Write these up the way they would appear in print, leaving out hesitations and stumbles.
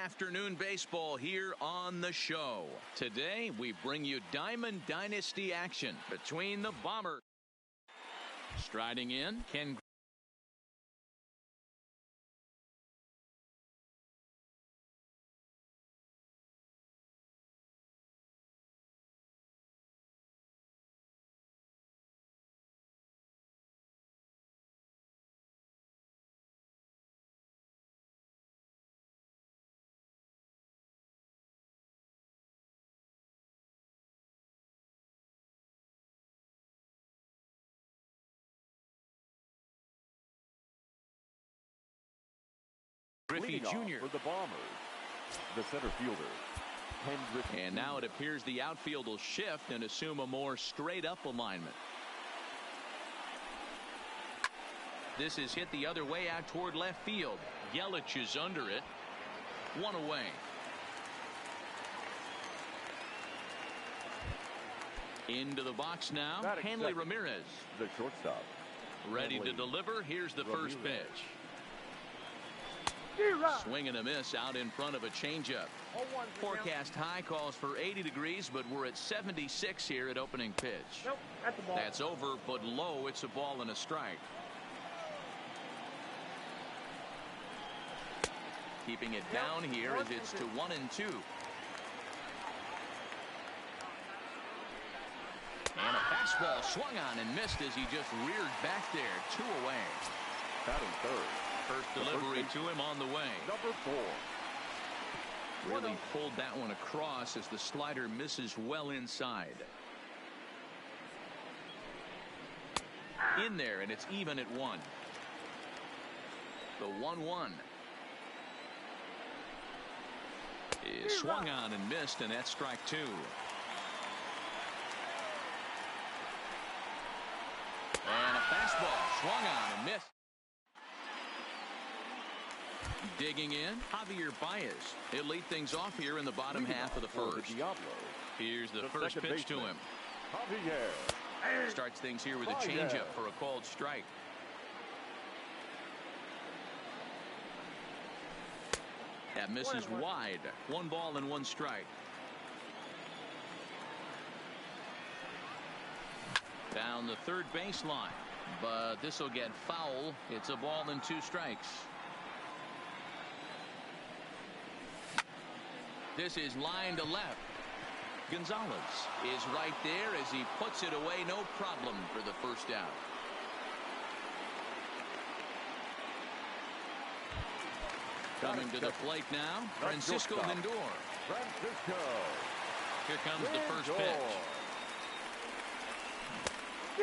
afternoon baseball here on the show. Today, we bring you Diamond Dynasty action between the Bombers. Striding in, Ken. Griffey Jr. for the Bombers, the center fielder, And now it appears the outfield will shift and assume a more straight-up alignment. This is hit the other way out toward left field. Yelich is under it. One away. Into the box now, Hanley Ramirez. The shortstop. Ready to deliver. Here's the first pitch. Swing and a miss out in front of a changeup. Forecast high calls for 80 degrees, but we're at 76 here at opening pitch. Nope, that's a ball. That's over, but low. It's a ball and a strike. Keeping it down here as it's to 1-2. And a fastball swung on and missed as he just reared back there. 2 away. Batting third. First delivery to him on the way. Number 4. Really pulled that one across as the slider misses well inside. In there, and it's even at 1. The 1-1 is swung on and missed, and that's strike 2. And a fastball swung on and missed. Digging in, Javier Baez. He'll lead things off here in the bottom half of the first. Here's the first pitch to him. Javier starts things here with a changeup for a called strike. That misses wide. 1 ball and 1 strike. Down the third baseline, but this will get foul. It's a ball and 2 strikes. This is line to left. Gonzalez is right there as he puts it away. No problem for the first out. Coming to the plate now, Francisco Lindor. Here comes the first pitch.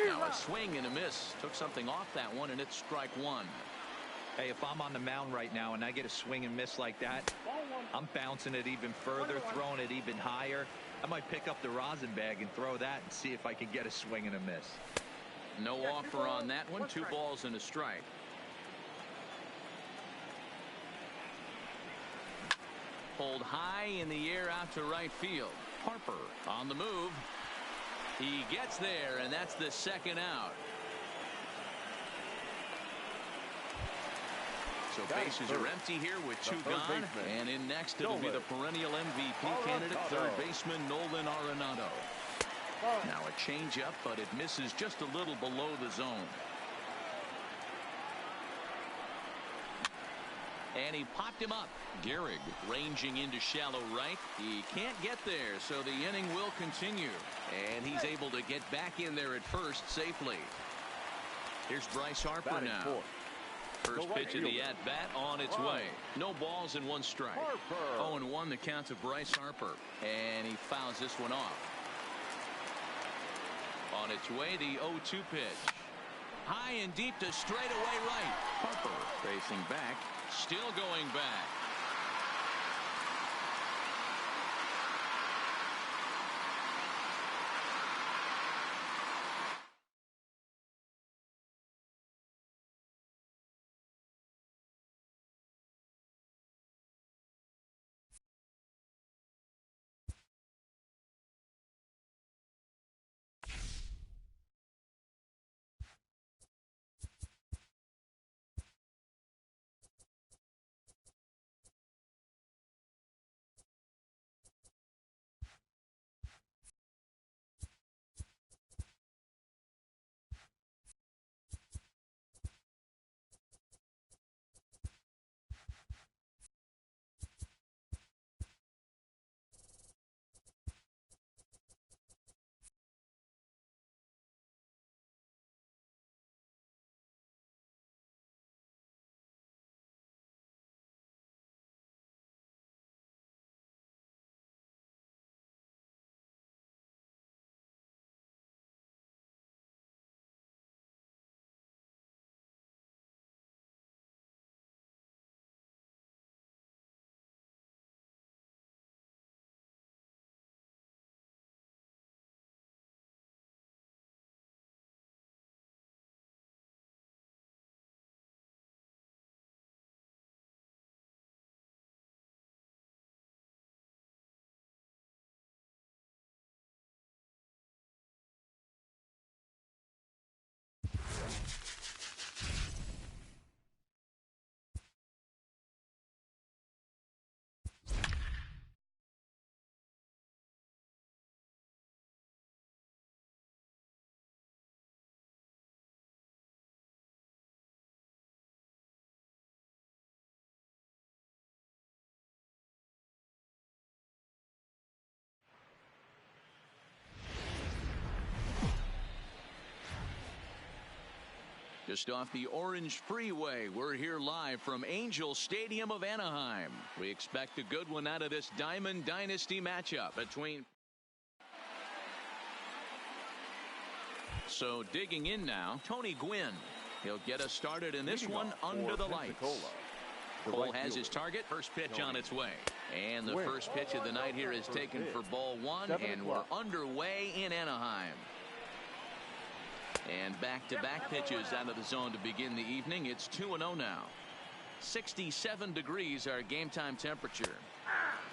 Now a swing and a miss. Took something off that one, and it's strike 1. Hey, if I'm on the mound right now and I get a swing and miss like that, I'm bouncing it even further, throwing it even higher. I might pick up the rosin bag and throw that and see if I can get a swing and a miss. No offer on that one. 2 balls and a strike. Pulled high in the air out to right field. Harper on the move. He gets there, and that's the second out. So bases are empty here with 2 gone. And in next, it'll be the perennial MVP candidate, third baseman Nolan Arenado. Now a changeup, but it misses just a little below the zone. And he popped him up. Gehrig ranging into shallow right. He can't get there, so the inning will continue. And he's able to get back in there at first safely. Here's Bryce Harper now. First pitch of the at-bat on its way. No balls and 1 strike. 0-1 the count to Bryce Harper. And he fouls this one off. On its way, the 0-2 pitch. High and deep to straightaway right. Harper facing back. Still going back. Just off the Orange Freeway, we're here live from Angel Stadium of Anaheim. We expect a good one out of this Diamond Dynasty matchup between. So digging in now, Tony Gwynn. He'll get us started in this one under the lights. Cole has his target. First pitch on its way. And the first pitch of the night here is taken for ball one, and we're underway in Anaheim. And back-to-back pitches out of the zone to begin the evening. It's 2-0 now. 67 degrees our game time temperature.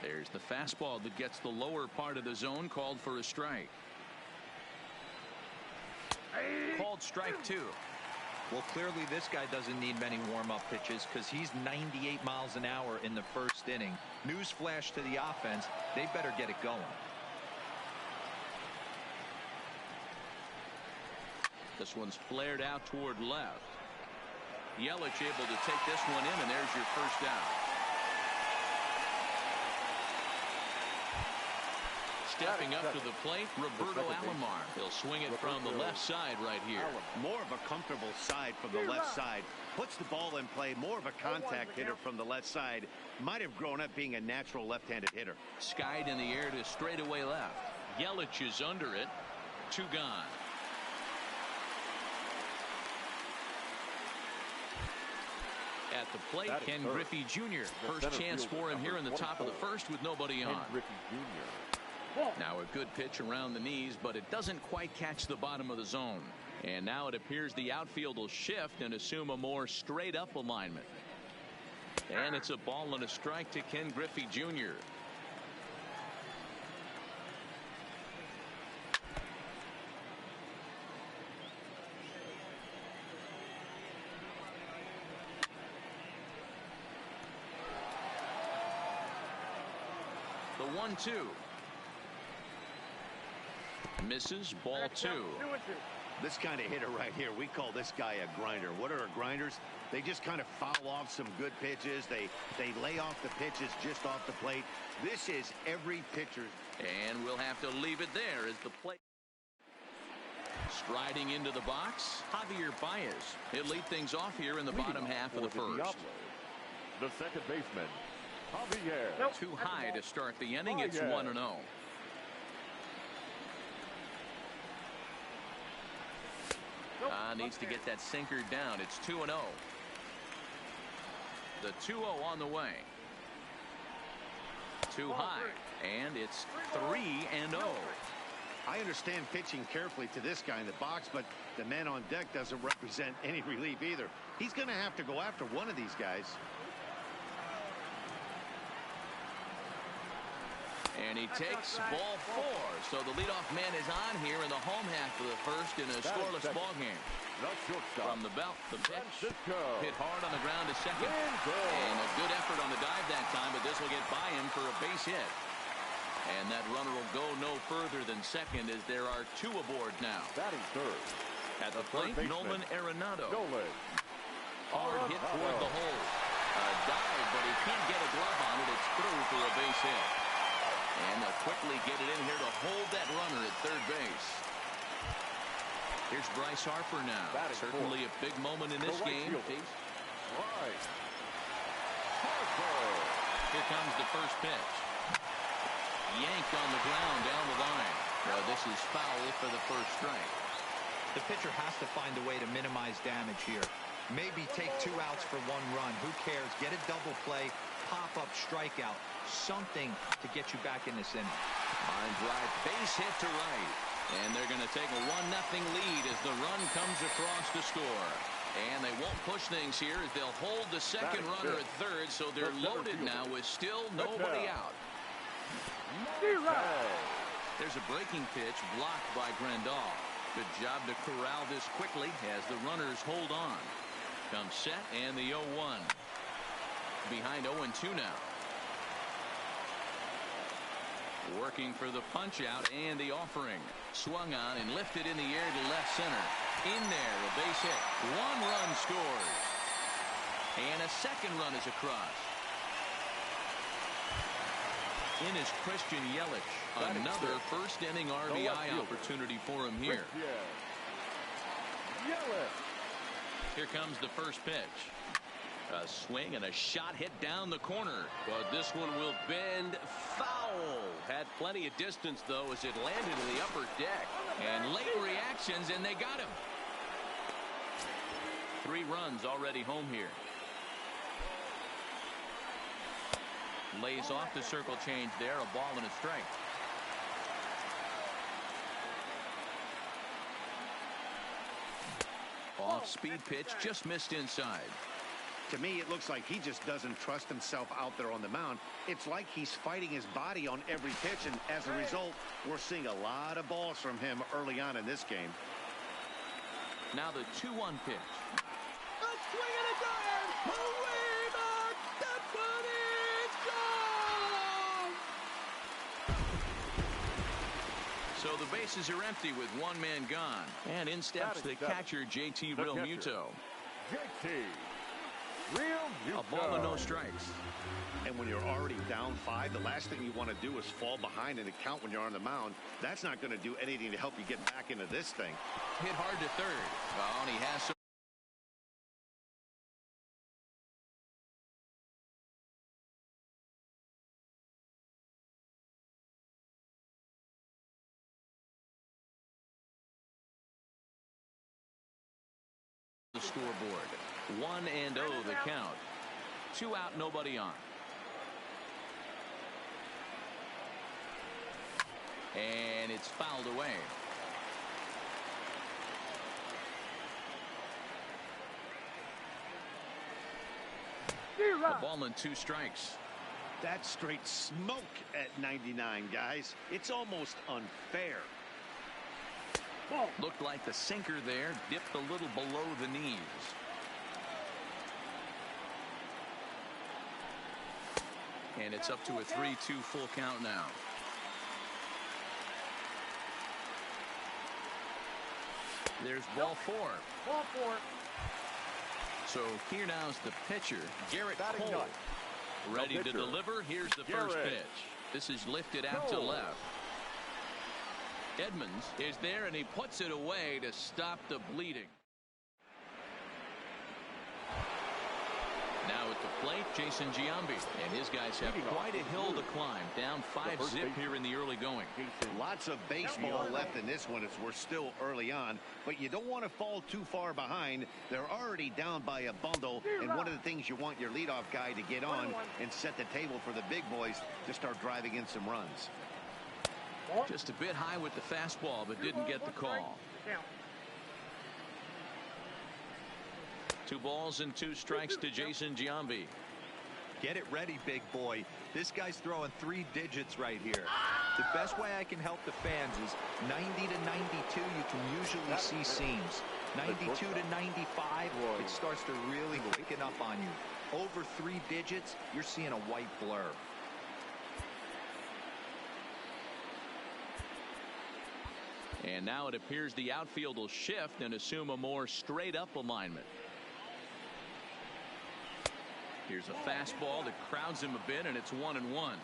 There's the fastball that gets the lower part of the zone, called for a strike. Called strike two. Well, clearly this guy doesn't need many warm-up pitches because he's 98 miles an hour in the first inning. Newsflash to the offense, they better get it going. This one's flared out toward left. Yelich able to take this one in, and there's your first out. Stepping up to the plate, Roberto Alomar. He'll swing it from the left side right here. More of a comfortable side from the left side. Puts the ball in play. More of a contact hitter from the left side. Might have grown up being a natural left-handed hitter. Skied in the air to straightaway left. Yelich is under it. Two gone. At the plate, Ken Griffey Jr. First chance for him here in the top of the first with nobody on. Now a good pitch around the knees, but it doesn't quite catch the bottom of the zone. And now it appears the outfield will shift and assume a more straight up alignment. And it's a ball and a strike to Ken Griffey Jr. The 1-2. Misses, ball two. This kind of hitter right here, we call this guy a grinder. What are grinders? They just kind of foul off some good pitches. They lay off the pitches just off the plate. This is every pitcher. And we'll have to leave it there as the plate. Striding into the box, Javier Baez. He'll lead things off here in the bottom half of the first. The second baseman, Javier. Too high to start the inning. It's 1-0. Needs to get that sinker down. It's 2-0. The 2-0 on the way. Too high, and it's 3-0. I understand pitching carefully to this guy in the box, but the man on deck doesn't represent any relief either. He's going to have to go after one of these guys. And he takes ball four. So the leadoff man is on here in the home half of the first in a scoreless ball game. From the belt, the pitch hit hard on the ground to second. And a good effort on the dive that time, but this will get by him for a base hit. And that runner will go no further than second as there are two aboard now. Batting third. At the plate, Nolan Arenado. Hard hit toward the hole. A dive, but he can't get a glove on it. It's through for a base hit. And they'll quickly get it in here to hold that runner at third base. Here's Bryce Harper now. Certainly a big moment in this game. Here comes the first pitch. Yanked on the ground down the line. Well, this is foul for the first strike. The pitcher has to find a way to minimize damage here. Maybe take 2 outs for 1 run. Who cares? Get a double play, pop-up strikeout, something to get you back in this inning. Line drive, base hit to right. And they're going to take a 1-0 lead as the run comes across to score. And they won't push things here as they'll hold the second runner at third, so they're loaded now with still nobody out. There's a breaking pitch blocked by Grandal. Good job to corral this quickly as the runners hold on. Comes set and the 0-1. Behind 0-2 now. Working for the punch out and the offering. Swung on and lifted in the air to left center. In there, a base hit. 1 run scores. And a second run is across. In is Christian Yelich. Another first inning RBI opportunity for him here. Here comes the first pitch. A swing and a shot hit down the corner. But this one will bend foul. Had plenty of distance, though, as it landed in the upper deck. And late reactions, and they got him. 3 runs already home here. Lays off the circle change there. A ball and a strike. Off-speed pitch, just missed inside. To me, it looks like he just doesn't trust himself out there on the mound. It's like he's fighting his body on every pitch, and as a result, we're seeing a lot of balls from him early on in this game. Now the 2-1 pitch. A swing and a drive. Away back. That one is gone. So the bases are empty with 1 man gone. And in steps the catcher, JT Realmuto. JT Realmuto. A ball and no strikes. And when you're already down 5, the last thing you want to do is fall behind in a count when you're on the mound. That's not going to do anything to help you get back into this thing. Hit hard to third. Oh, and he has some. The scoreboard. 1-0 the count. 2 out, nobody on. And it's fouled away. A ball and 2 strikes. That's straight smoke at 99, guys. It's almost unfair. Looked like the sinker there dipped a little below the knees. And it's up to a 3-2 full count now. There's ball 4. Ball 4. So here now's the pitcher, Garrett Batting Cole. ninth. Ready No to pitcher. deliver. Here's the first Garrett pitch. This is lifted out to Cole. left. Edmonds is there, and he puts it away to stop the bleeding. Now at the plate, Jason Giambi. And his guys have quite a hill to climb. Down 5-zip here in the early going. Lots of baseball left in this one as we're still early on, but you don't want to fall too far behind. They're already down by a bundle, and one of the things you want your leadoff guy to get on and set the table for the big boys to start driving in some runs. Just a bit high with the fastball, but didn't get the call. 2 balls and 2 strikes to Jason Giambi. Get it ready, big boy. This guy's throwing 3 digits right here. The best way I can help the fans is 90 to 92. You can usually see seams. 92 to 95, it starts to really waken up on you. Over 3 digits, you're seeing a white blur. And now it appears the outfield will shift and assume a more straight-up alignment. Here's a fastball that crowds him a bit, and it's 1-1.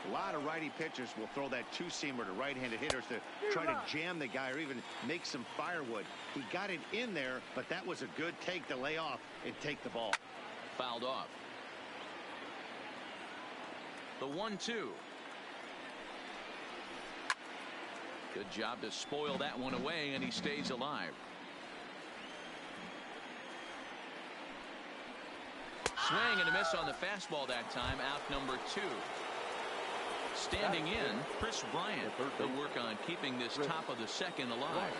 A lot of righty pitchers will throw that 2-seamer to right-handed hitters to try to jam the guy or even make some firewood. He got it in there, but that was a good take to lay off and take the ball. Fouled off. The 1-2. Good job to spoil that one away, and he stays alive. Swing and a miss on the fastball that time. Out number 2. Standing in, Chris Bryant. They'll work on keeping this top of the second alive.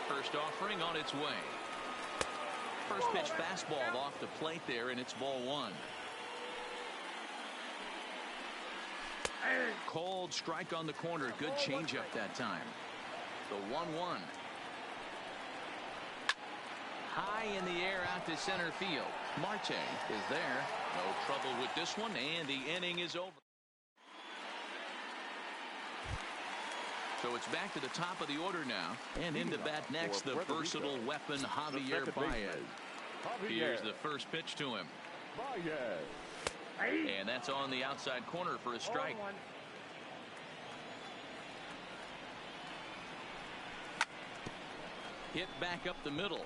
First offering on its way. First pitch fastball off the plate there, and it's ball 1. Cold strike on the corner. Good changeup that time. The 1-1. High in the air out to center field. Marte is there. No trouble with this one, and the inning is over. So it's back to the top of the order now. And into bat next, the versatile weapon, Javier Baez. Here's the first pitch to him. And that's on the outside corner for a strike. Hit back up the middle.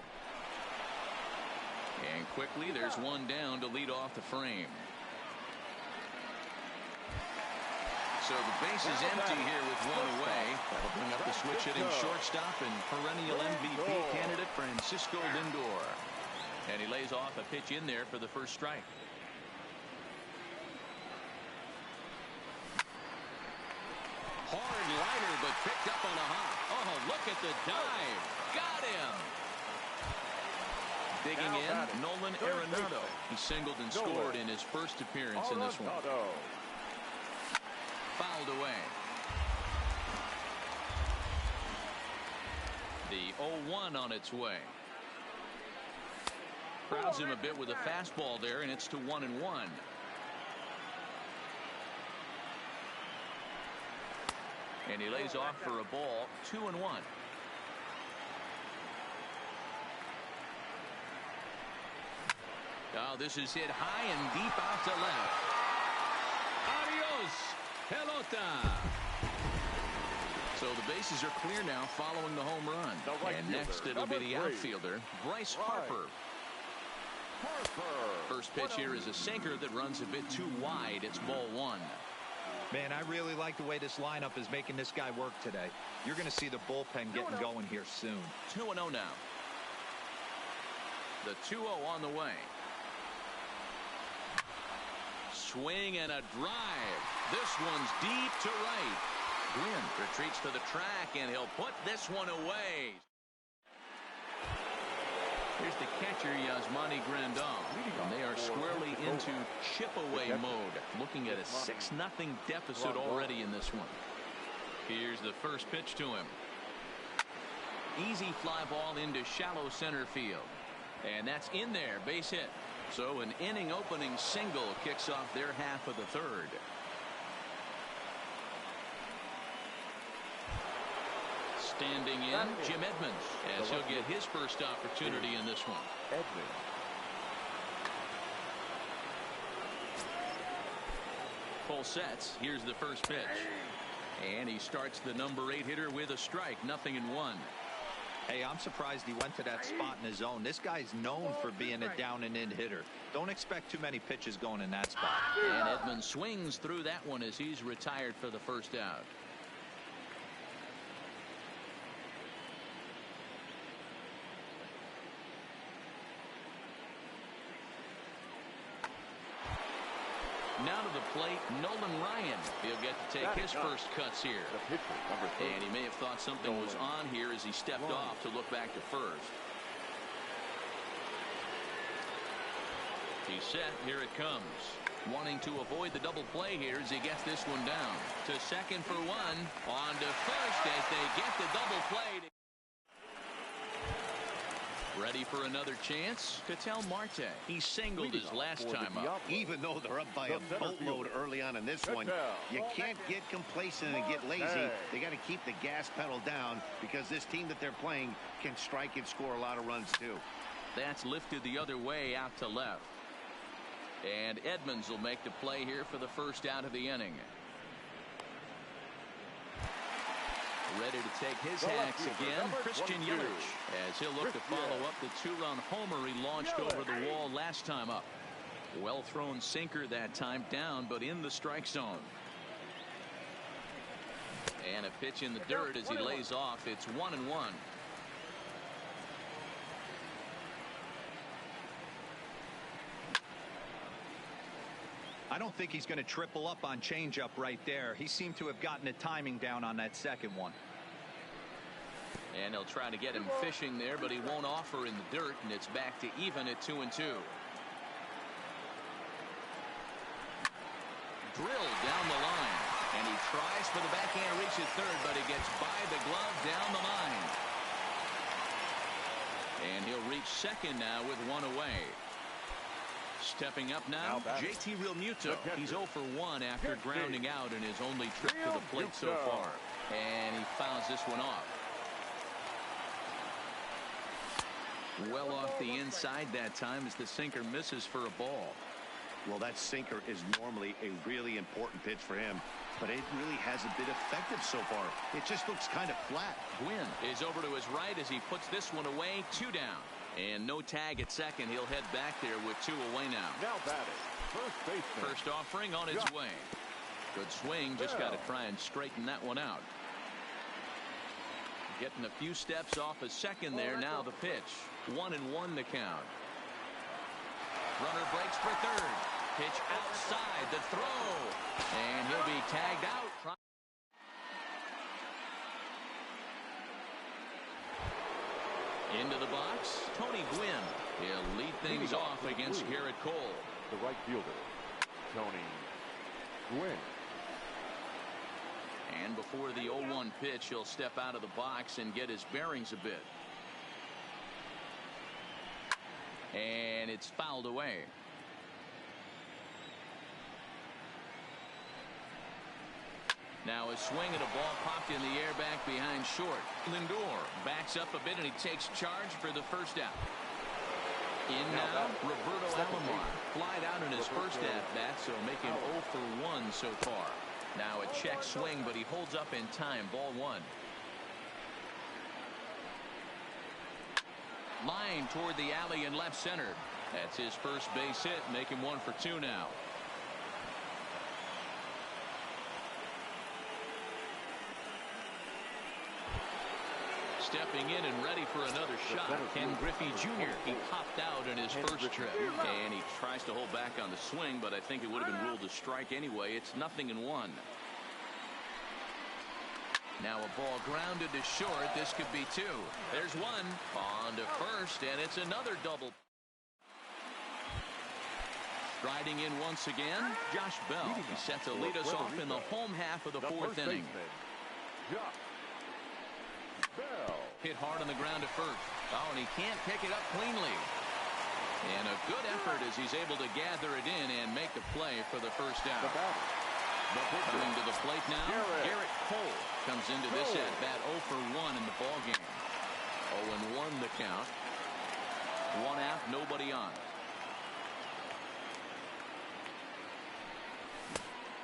And quickly, there's one down to lead off the frame. So the base is empty here with one away. That'll bring up the switch-hitting shortstop and perennial MVP candidate Francisco Lindor. And he lays off a pitch in there for the first strike. Hard liner, but picked up on a hop. Oh, look at the dive. Got him. Digging in, Nolan Arenado. He singled and scored in his first appearance in this one. Fouled away. The 0-1 on its way. Crowds him a bit with a fastball there, and it's to 1-1. And he lays off for a ball, 2-1. Oh, this is hit high and deep out to left. Adios, pelota. So the bases are clear now following the home run. And next it'll be the outfielder, Bryce Harper. First pitch here is a sinker that runs a bit too wide. It's ball one. Man, I really like the way this lineup is making this guy work today. You're going to see the bullpen getting going here soon. 2-0 now. The 2-0 on the way. Swing and a drive. This one's deep to right. Gwynn retreats to the track, and he'll put this one away. Here's the catcher, Yasmani Grandal. And they are squarely into chip-away mode, looking at a 6-0 deficit already in this one. Here's the first pitch to him. Easy fly ball into shallow center field. And that's in there, base hit. So an inning-opening single kicks off their half of the third. Standing in, Jim Edmonds, as he'll get his first opportunity in this one. Full sets. Here's the first pitch. And he starts the number 8 hitter with a strike. 0-1. Hey, I'm surprised he went to that spot in his zone. This guy's known for being a down-and-in hitter. Don't expect too many pitches going in that spot. And Edmonds swings through that one as he's retired for the first out. Now to the plate, Nolan Ryan. He'll get to take his first cuts here. And he may have thought something was on here as he stepped off to look back to first. He's set. Here it comes. Wanting to avoid the double play here as he gets this one down. To second for one. On to first as they get the double play. Ready for another chance? Ketel Marte. He singled his last time up. Even though they're up by a boatload early on in this one, you can't get complacent and get lazy. They got to keep the gas pedal down because this team that they're playing can strike and score a lot of runs too. That's lifted the other way out to left. And Edmonds will make the play here for the first out of the inning. Ready to take his hacks again, Christian Yelich, as he'll look to follow up the 2-run homer he launched over the wall last time up. Well thrown sinker that time, down but in the strike zone. And a pitch in the dirt as he lays off. It's 1-1. I don't think he's going to triple up on changeup right there. He seemed to have gotten the timing down on that second one. And he'll try to get him fishing there, but he won't offer in the dirt, and it's back to even at 2-2. Drilled down the line, and he tries for the backhand reach at third, but he gets by the glove down the line. And he'll reach second now with one away. Stepping up now, JT Realmuto. He's 0 for 1 after grounding out in his only trip to the plate so far. And he fouls this one off. Well off the inside that time as the sinker misses for a ball. Well, that sinker is normally a really important pitch for him, but it really hasn't been effective so far. It just looks kind of flat. Gwynn is over to his right as he puts this one away. 2 down. And no tag at second. He'll head back there with 2 away now. Now batting, first baseman. First offering on its way. Good swing. Just got to try and straighten that one out. Getting a few steps off a second there. Now the pitch. 1-1 the count. Runner breaks for third. Pitch outside the throw. And he'll be tagged out. Into the box, Tony Gwynn. He'll lead things off against Garrett Cole. The right fielder, Tony Gwynn. And before the 0-1 pitch, he'll step out of the box and get his bearings a bit. And it's fouled away. Now a swing and a ball popped in the air back behind short. Lindor backs up a bit and he takes charge for the first out. In now, Roberto Alomar. Flied out in his first at-bat, so making 0 for 1 so far. Now a check swing, but he holds up in time. Ball 1. Line toward the alley in left center. That's his first base hit, making 1 for 2 now. Stepping in and ready for another shot. Ken Griffey Jr. He popped out in his first trip. And he tries to hold back on the swing, but I think it would have been ruled a strike anyway. It's 0-1. Now a ball grounded to short. This could be 2. There's 1. On to first, and it's another double. Striding in once again, Josh Bell. He's set to lead us off in the home half of the 4th inning. Hit hard on the ground to first. Oh, and he can't pick it up cleanly. And a good effort as he's able to gather it in and make the play for the first out. Coming to the plate now, Garrett Cole comes into this at-bat 0 for 1 in the ballgame. 0-1 the count. 1 out, nobody on.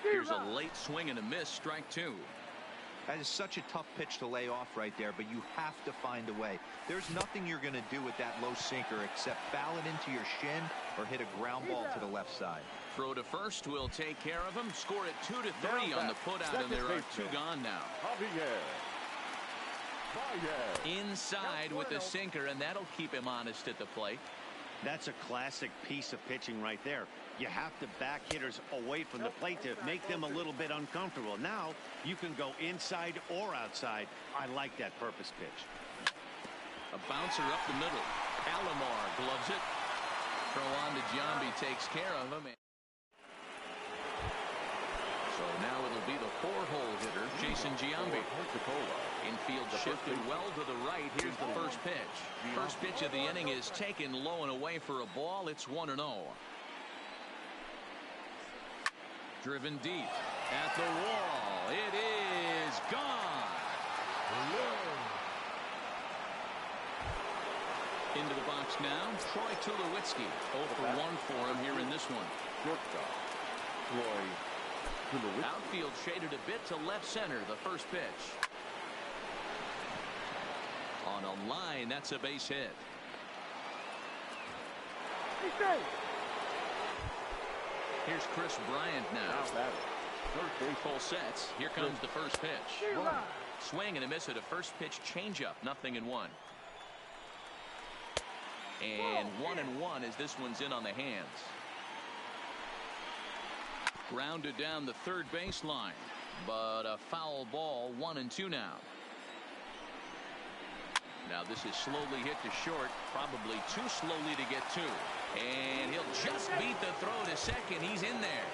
Here's a late swing and a miss, strike 2. That is such a tough pitch to lay off right there, but you have to find a way. There's nothing you're going to do with that low sinker except foul it into your shin or hit a ground ball to the left side. Throw to first will take care of him. Score it 2-3 on the putout, and there are 2 gone now. Inside with the sinker, and that'll keep him honest at the plate. That's a classic piece of pitching right there. You have to back hitters away from the plate to make them a little bit uncomfortable. Now you can go inside or outside. I like that purpose pitch. A bouncer up the middle. Alomar gloves it. Throw on to Giambi, takes care of him. So now it'll be the 4-hole hitter, Jason Giambi. Infield shifted well to the right. Here's the first pitch. First pitch of the inning is taken low and away for a ball. It's 1-0. Driven deep at the wall. It is gone. Into the box now, Troy Tulowitzki. 0 for 1 for him here in this one. Shortstop, Troy Tulowitzki. Outfield shaded a bit to left center, the first pitch. On a line, that's a base hit. Here's Chris Bryant now. Full sets. Here comes the first pitch. Swing and a miss at a first pitch changeup. 0-1. And 1-1 as this one's in on the hands. Grounded down the third baseline, but a foul ball. 1-2 now. Now this is slowly hit to short, probably too slowly to get to. And he'll just beat the throw to second. He's in there.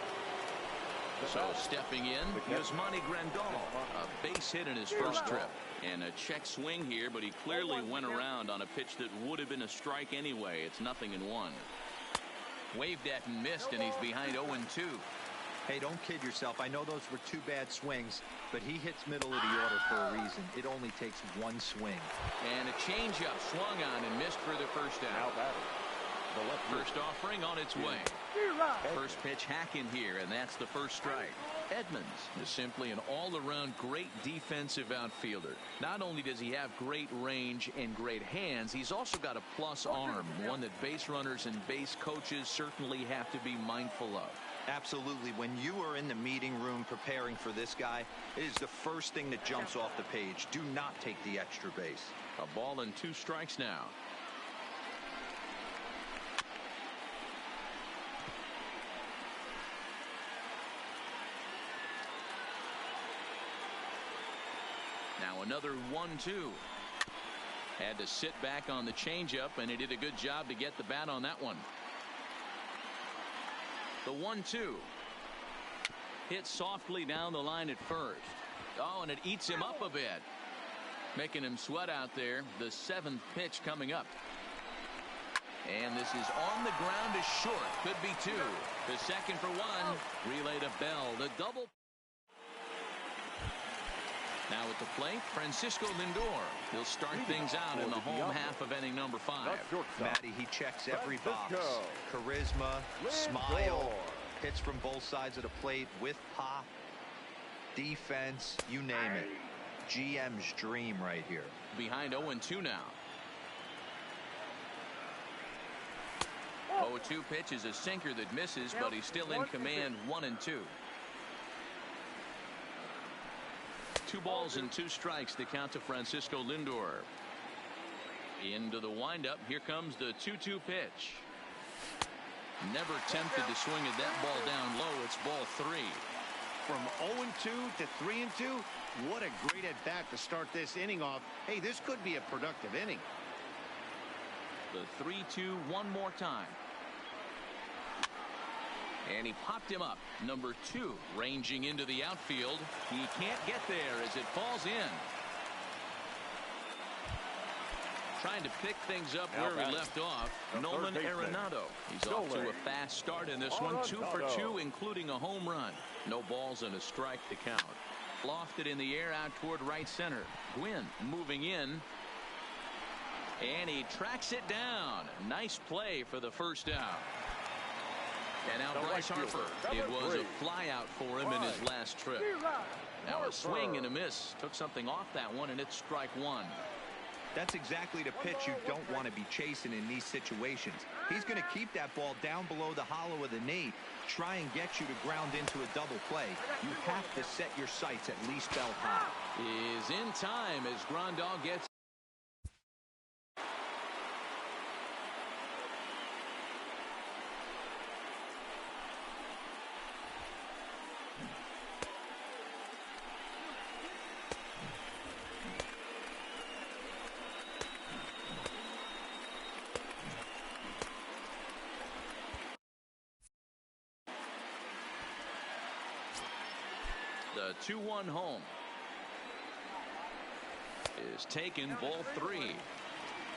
So stepping in, Yasmani Grandal, a base hit in his first trip. And a check swing here, but he clearly went around on a pitch that would have been a strike anyway. It's 0-1. Waved at and missed, and he's behind 0-2. Hey, don't kid yourself. I know those were 2 bad swings, but he hits middle of the order for a reason. It only takes 1 swing. And a changeup swung on and missed for the first out. The left First offering on its way. First pitch hack in here, and that's the first strike. Edmonds is simply an all-around great defensive outfielder. Not only does he have great range and great hands, he's also got a plus arm, one that base runners and base coaches certainly have to be mindful of. Absolutely. When you are in the meeting room preparing for this guy, it is the first thing that jumps off the page. Do not take the extra base. A ball and 2 strikes now. Now another 1-2. Had to sit back on the changeup, and he did a good job to get the bat on that one. The 1-2. Hit softly down the line at first. Oh, and it eats him up a bit, making him sweat out there. The 7th pitch coming up. And this is on the ground is short. Could be 2. The second for 1. Relay to Bell. The double. Now at the plate, Francisco Lindor. He'll start things out in the home half of inning number 5. Matty, he checks every box. Charisma, smile, hits from both sides of the plate with pop, defense, you name it. GM's dream right here. Behind 0-2 now. 0-2 pitch is a sinker that misses, but he's still in command. 1-2. 2 balls and 2 strikes to count to Francisco Lindor. Into the windup. Here comes the 2-2 pitch. Never tempted to swing at that ball down low. It's ball 3. From 0-2 to 3-2. What a great at bat to start this inning off. Hey, this could be a productive inning. The 3-2 one more time. And he popped him up. Number 2 ranging into the outfield. He can't get there as it falls in. Trying to pick things up where he left off. Nolan Arenado. He's off to a fast start in this one. 2 for 2, including a home run. No balls and a strike to count. Lofted in the air out toward right center. Gwynn moving in. And he tracks it down. Nice play for the first out. And now Bryce Harper. It was a fly out for him in his last trip. Now a swing and a miss. Took something off that one, and it's strike 1. That's exactly the pitch you don't want to be chasing in these situations. He's going to keep that ball down below the hollow of the knee, try and get you to ground into a double play. You have to set your sights at least belt high. Is in time as Grandal gets. The 2-1 home is taken. Ball 3.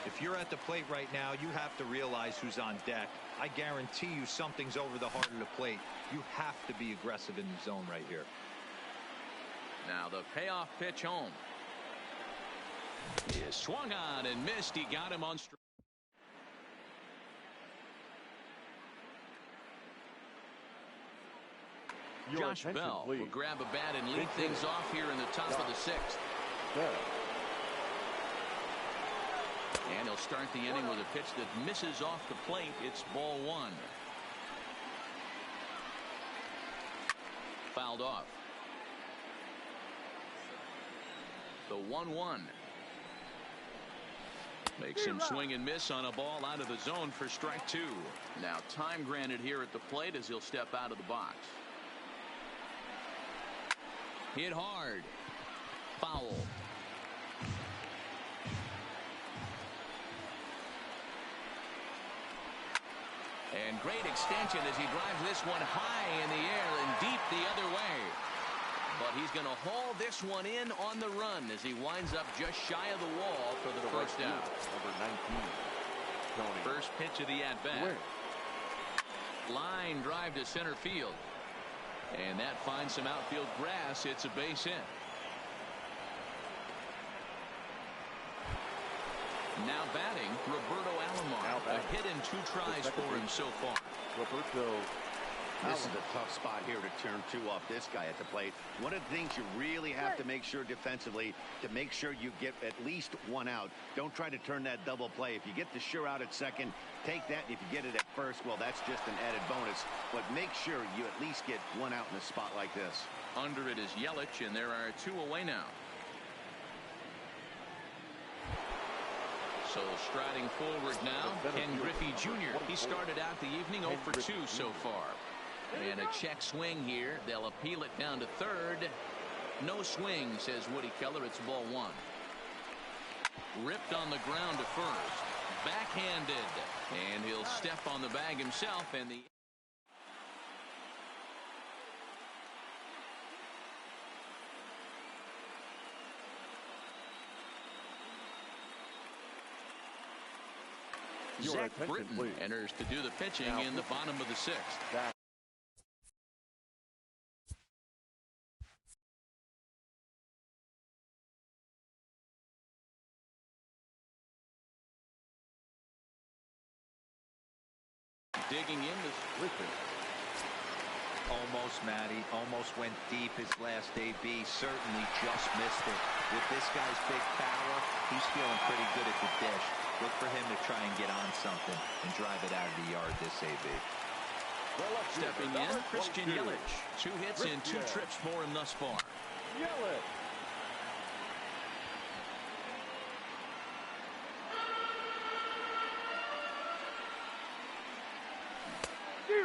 If you're at the plate right now, you have to realize who's on deck. I guarantee you something's over the heart of the plate. You have to be aggressive in the zone right here. Now the payoff pitch home. He is swung on and missed. He got him on strike. Josh Bell will grab a bat and lead things off here in the top of the 6th. And he'll start the inning with a pitch that misses off the plate. It's ball 1. Fouled off. The 1-1. Makes him swing and miss on a ball out of the zone for strike 2. Now time granted here at the plate as he'll step out of the box. Hit hard. Foul. And great extension as he drives this one high in the air and deep the other way. But he's going to haul this one in on the run as he winds up just shy of the wall for the first out. Number 19. First pitch of the at-bat. Line drive to center field. And that finds some outfield grass. It's a base hit. Now batting, Roberto Alomar. A hit and 2 tries for him so far. Roberto. This is a tough spot here to turn 2 off this guy at the plate. One of the things you really have to make sure defensively to make sure you get at least 1 out. Don't try to turn that double play. If you get the sure out at second, take that. And if you get it at first, well, that's just an added bonus. But make sure you at least get 1 out in a spot like this. Under it is Yelich, and there are 2 away now. So striding forward now, Ken Griffey Jr. He started out the evening 0 for 2 so far. And a check swing here. They'll appeal it down to third. No swing, says Woody Keller. It's ball 1. Ripped on the ground to first. Backhanded. And he'll step on the bag himself. And the Zach Britton enters to do the pitching in the bottom of the 6th. Digging in this Britton. Almost, Matty. Almost went deep his last AB. Certainly just missed it. With this guy's big power, he's feeling pretty good at the dish. Look for him to try and get on something and drive it out of the yard this AB. Stepping in, Christian Yelich. 2 hits and 2 trips for him thus far. Yelich.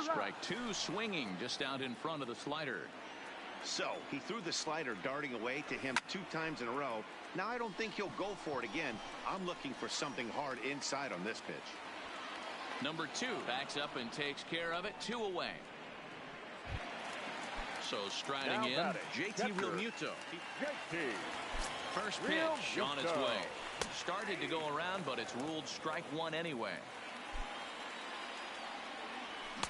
Strike 2, swinging just out in front of the slider. So he threw the slider darting away to him 2 times in a row. Now I don't think he'll go for it again. I'm looking for something hard inside on this pitch. Number 2 backs up and takes care of it. 2 away. So striding in, JT Realmuto. First pitch on its way. Started to go around, but it's ruled strike 1 anyway.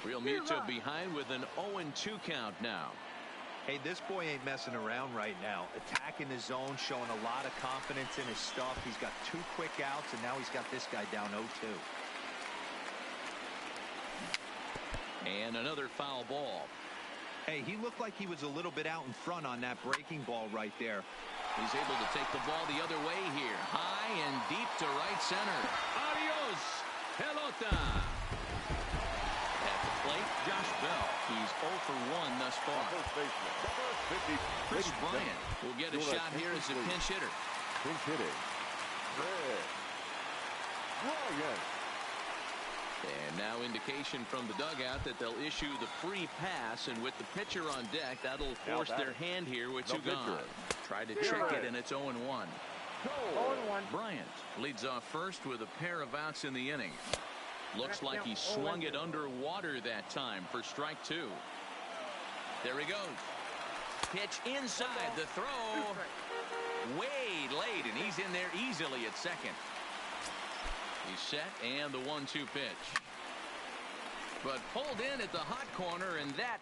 Realmuto behind with an 0-2 count now. Hey, this boy ain't messing around right now. Attacking the zone, showing a lot of confidence in his stuff. He's got 2 quick outs, and now he's got this guy down 0-2. And another foul ball. Hey, he looked like he was a little bit out in front on that breaking ball right there. He's able to take the ball the other way here. High and deep to right center. Adios, pelota. Plate, Josh Bell. He's 0 for 1 thus far. Chris Bryant will get a shot here as a pinch hitter. Pinch hitting. Bryant. And now indication from the dugout that they'll issue the free pass, and with the pitcher on deck, that'll force their hand here with 2 gone. Tried to trick it, and it's 0-1. Bryant leads off first with a pair of outs in the inning. Looks like he swung it underwater that time for strike 2. There he goes. Pitch inside, the throw. Way late, and he's in there easily at second. He's set, and the 1-2 pitch. But pulled in at the hot corner, and that...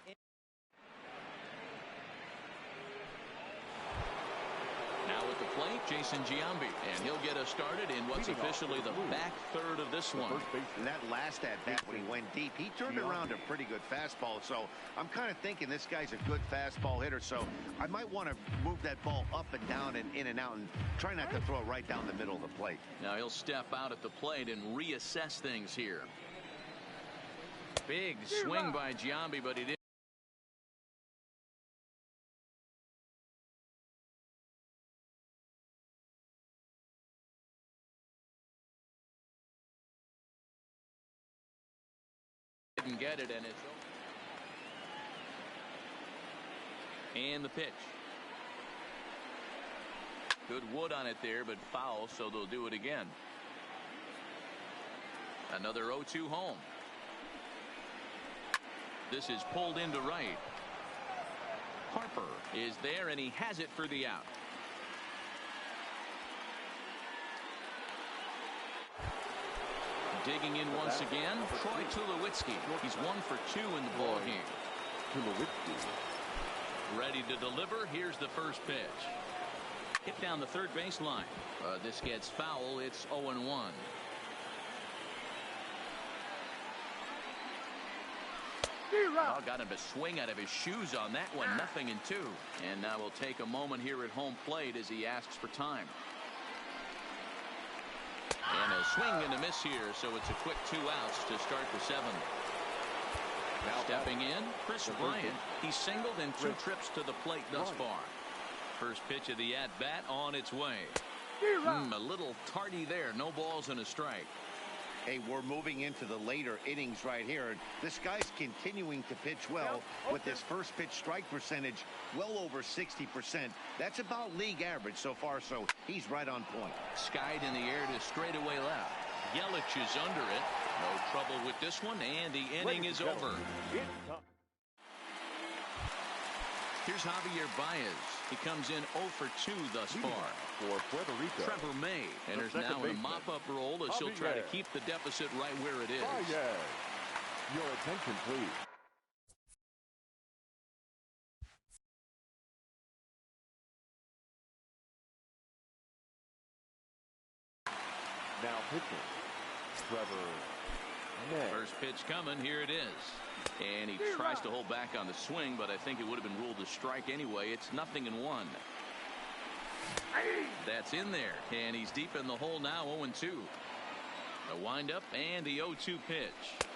Now at the plate, Jason Giambi, and he'll get us started in what's officially the back third of this one. And that last at bat when he went deep, he turned around a pretty good fastball. So I'm kind of thinking this guy's a good fastball hitter. So I might want to move that ball up and down and in and out and try not to throw it right down the middle of the plate. Now he'll step out at the plate and reassess things here. Big swing by Giambi, but he didn't. Didn't get it, and it's over. And the pitch. Good wood on it there, but foul, so they'll do it again. Another 0-2 home. This is pulled into right. Harper is there, and he has it for the out. Digging in once again, Troy Tulowitzki. He's 1 for 2 in the ball game. Tulowitzki. Ready to deliver. Here's the first pitch. Hit down the third baseline. This gets foul. It's 0-1. Oh, got him to swing out of his shoes on that one. 0-2. And now we'll take a moment here at home plate as he asks for time. And a swing and a miss here, so it's a quick 2 outs to start the 7th. Now stepping in, Chris Bryant. He's singled in 2 trips to the plate thus far. First pitch of the at-bat on its way. A little tardy there. No balls and a strike. Hey, we're moving into the later innings right here. This guy's continuing to pitch well with his first pitch strike percentage well over 60%. That's about league average so far, so he's right on point. Skied in the air to straightaway left. Yelich is under it. No trouble with this one, and the inning is over. Here's Javier Baez. He comes in 0 for 2 thus far. For Puerto Rico, Trevor May enters now in a mop-up role as he'll try to keep the deficit right where it is. Your attention, please. Now pitching, Trevor May. First pitch coming. Here it is. And he tries to hold back on the swing, but I think it would have been ruled a strike anyway. It's 0-1. That's in there, and he's deep in the hole now. 0-2. A windup and the 0-2 pitch.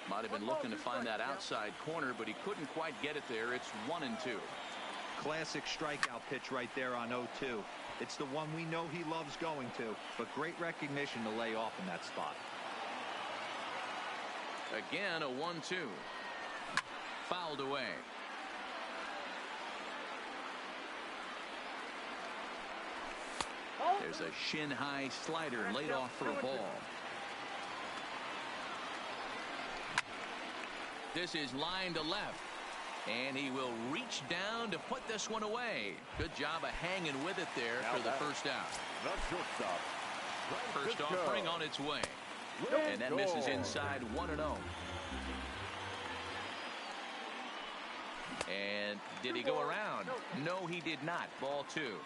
Might have been looking to find that outside corner, but he couldn't quite get it there. It's 1-2. Classic strikeout pitch right there on 0-2. It's the one we know he loves going to, but great recognition to lay off in that spot. Again, a 1-2. Fouled away. There's a shin-high slider laid off for a ball. This is line to left. And he will reach down to put this one away. Good job of hanging with it there for the first out. First offering on its way. And that misses inside 1-0. And did he go around? No, he did not. Ball 2.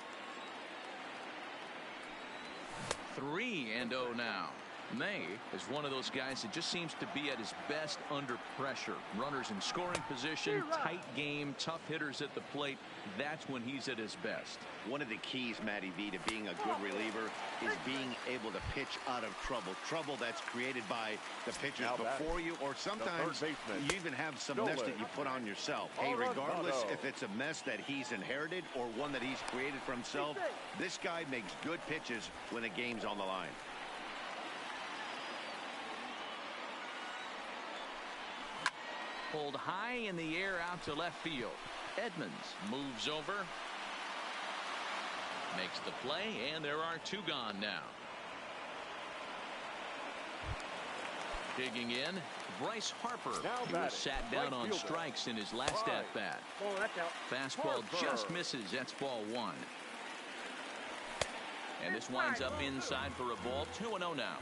3-0 now. May is one of those guys that just seems to be at his best under pressure. Runners in scoring position, tight game, tough hitters at the plate. That's when he's at his best. One of the keys, Matty V, to being a good reliever is being able to pitch out of trouble. Trouble that's created by the pitchers before you, or sometimes you even have some mess that you put on yourself. Hey, regardless if it's a mess that he's inherited or one that he's created for himself, this guy makes good pitches when the game's on the line. Pulled high in the air out to left field. Edmonds moves over. Makes the play, and there are 2 gone now. Digging in, Bryce Harper. He was sat down on strikes in his last at-bat. Fastball just misses. That's ball 1. And this winds up inside for a ball. 2-0 now.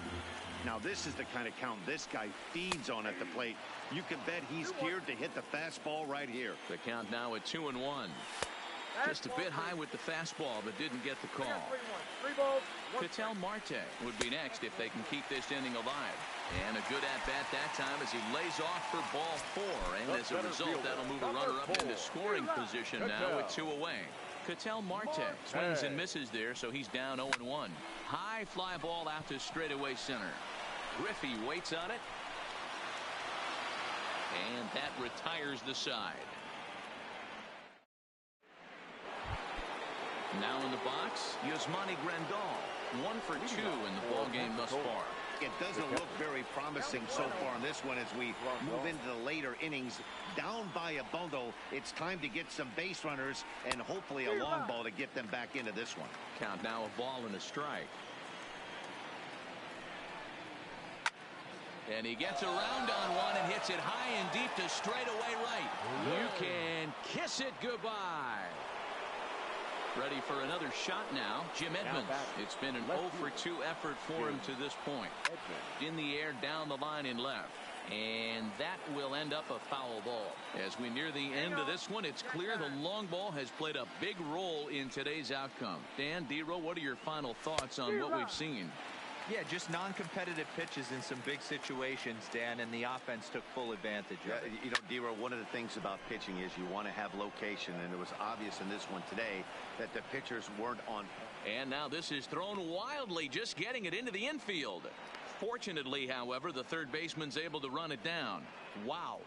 Now this is the kind of count this guy feeds on at the plate. You can bet he's geared to hit the fastball right here. The count now at 2-1. Just a bit high with the fastball, but didn't get the call. Ketel Marte would be next if they can keep this inning alive. And a good at-bat that time as he lays off for ball 4. And as a result, that'll move a runner up into scoring position now with 2 away. Ketel Marte swings and misses there, so he's down 0-1. High fly ball out to straightaway center. Griffey waits on it. And that retires the side. Now in the box, Yasmani Grandal. 1 for 2 in the ballgame thus far. It doesn't look very promising so far in this one as we move into the later innings. Down by a bundle, it's time to get some base runners and hopefully a long ball to get them back into this one. Count now a ball and a strike. And he gets around on one and hits it high and deep to straightaway right. You can kiss it goodbye. Ready for another shot now, Jim Edmonds. It's been an 0 for 2 effort for him to this point. In the air, down the line in left. And that will end up a foul ball. As we near the end of this one, it's clear the long ball has played a big role in today's outcome. Dan, D-Row, what are your final thoughts on what we've seen? Yeah, just non-competitive pitches in some big situations, Dan, and the offense took full advantage of it. You know, D-Row, one of the things about pitching is you want to have location, and it was obvious in this one today that the pitchers weren't on. And now this is thrown wildly, just getting it into the infield. Fortunately, however, the third baseman's able to run it down. Wow.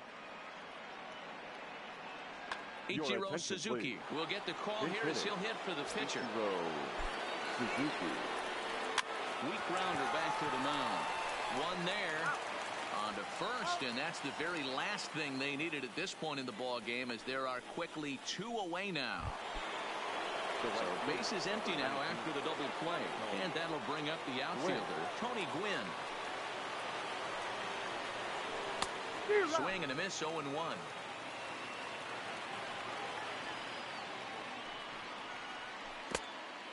Ichiro Suzuki will get the call here as he'll hit for the pitcher. Suzuki. Weak grounder back to the mound. One there on to first, and that's the very last thing they needed at this point in the ball game, as there are quickly 2 away now. So base is empty now after the double play, and that'll bring up the outfielder, Tony Gwynn. Swing and a miss, 0-1.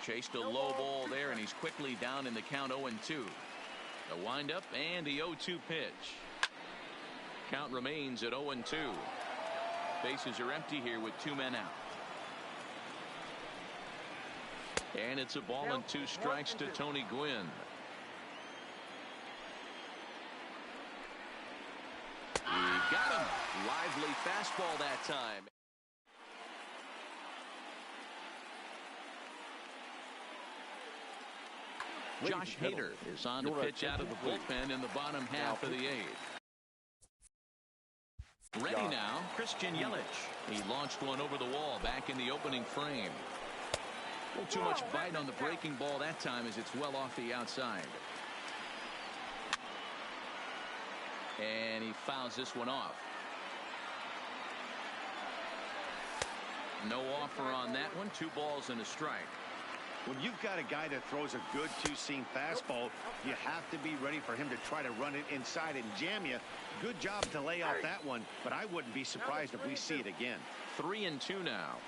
Chased a low ball there, and he's quickly down in the count, 0-2. The windup and the 0-2 pitch. Count remains at 0-2. Bases are empty here with 2 men out. And it's a ball and 2 strikes to Tony Gwynn. He got him. Lively fastball that time. Josh Hader is on to pitch out of the bullpen in the bottom half of the 8th. Ready now, Christian Yelich. He launched one over the wall back in the opening frame. A little too much bite on the breaking ball that time, as it's well off the outside. And he fouls this one off. No offer on that one. 2 balls and a strike. When you've got a guy that throws a good 2-seam fastball, you have to be ready for him to try to run it inside and jam you. Good job to lay off that one, but I wouldn't be surprised if we see it again. 3-2 now.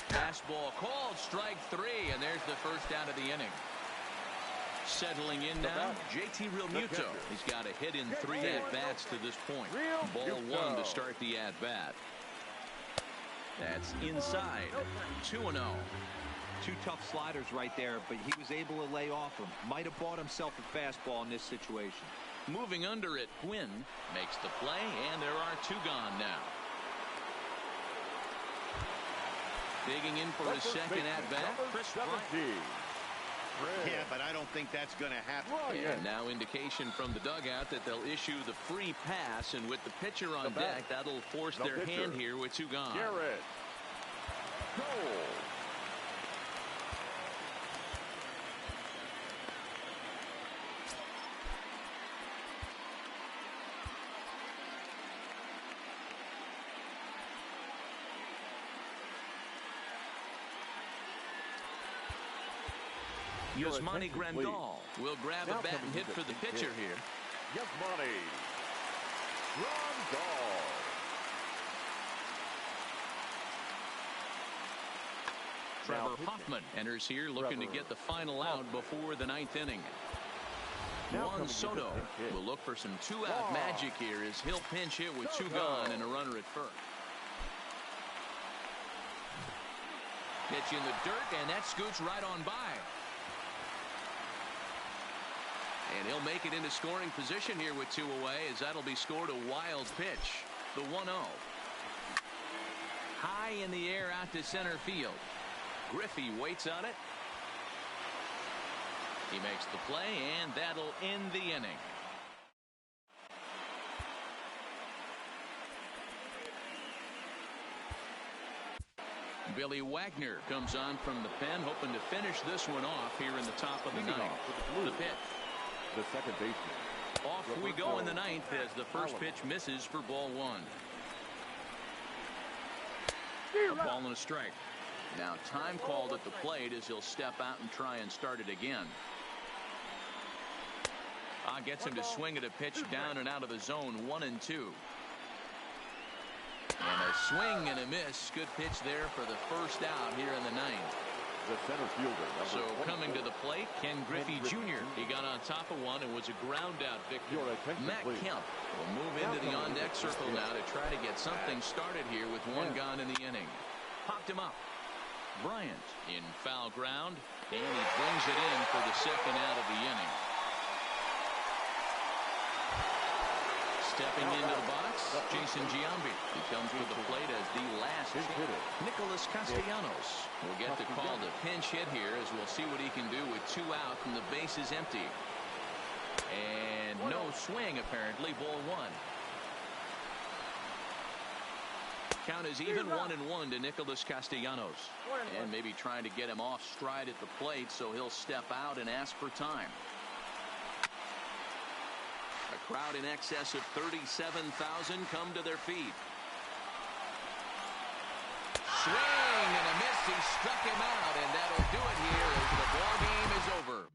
Fastball called, strike 3, and there's the first out of the inning. Settling in now, JT Realmuto. He's got a hit in 3 at-bats to this point. Ball 1 to start the at-bat. That's inside. 2-0. 2 tough sliders right there, but he was able to lay off them. Might have bought himself a fastball in this situation. Moving under it, Gwynn makes the play, and there are 2 gone now. Digging in for his second at-bat, Chris Bryant. Yeah, but I don't think that's going to happen. And now indication from the dugout that they'll issue the free pass, and with the pitcher on deck, that'll force their hand here with 2 gone. Garrett. Cole. Yasmani Grandal will grab a bat and hit for the pitcher here. Yasmani Grandal. Trevor Hoffman enters here looking to get the final out before the 9th inning. Juan Soto will look for some 2-out magic here as he'll pinch hit with 2 gone and a runner at first. Pitch in the dirt, and that scoots right on by. And he'll make it into scoring position here with 2 away, as that'll be scored a wild pitch. The 1-0. High in the air out to center field. Griffey waits on it. He makes the play, and that'll end the inning. Billy Wagner comes on from the pen, hoping to finish this one off here in the top of the 9th. The pitch. The second baseman. Off we go in the 9th as the first pitch misses for ball 1. A ball and a strike. Now time called at the plate as he'll step out and try and start it again. Gets him to swing at a pitch down and out of the zone. 1-2. And a swing and a miss. Good pitch there for the first out here in the 9th. The center fielder. So coming to the plate, Ken Griffey Jr. He got on top of one and was a ground out victory. Matt Kemp will move into the on-deck circle now to try to get something started here with one gone in the inning. Popped him up. Bryant in foul ground, and he brings it in for the second out of the inning. Stepping into the box, Jason Giambi. He comes to the plate as the last hitter. Nicholas Castellanos will get the call to pinch hit here, as we'll see what he can do with 2 out and the bases empty. And no swing, apparently. Ball 1. Count is even 1-1 to Nicholas Castellanos. And maybe trying to get him off stride at the plate, so he'll step out and ask for time. A crowd in excess of 37,000 come to their feet. Swing and a miss. He struck him out, and that'll do it here as the ball game is over.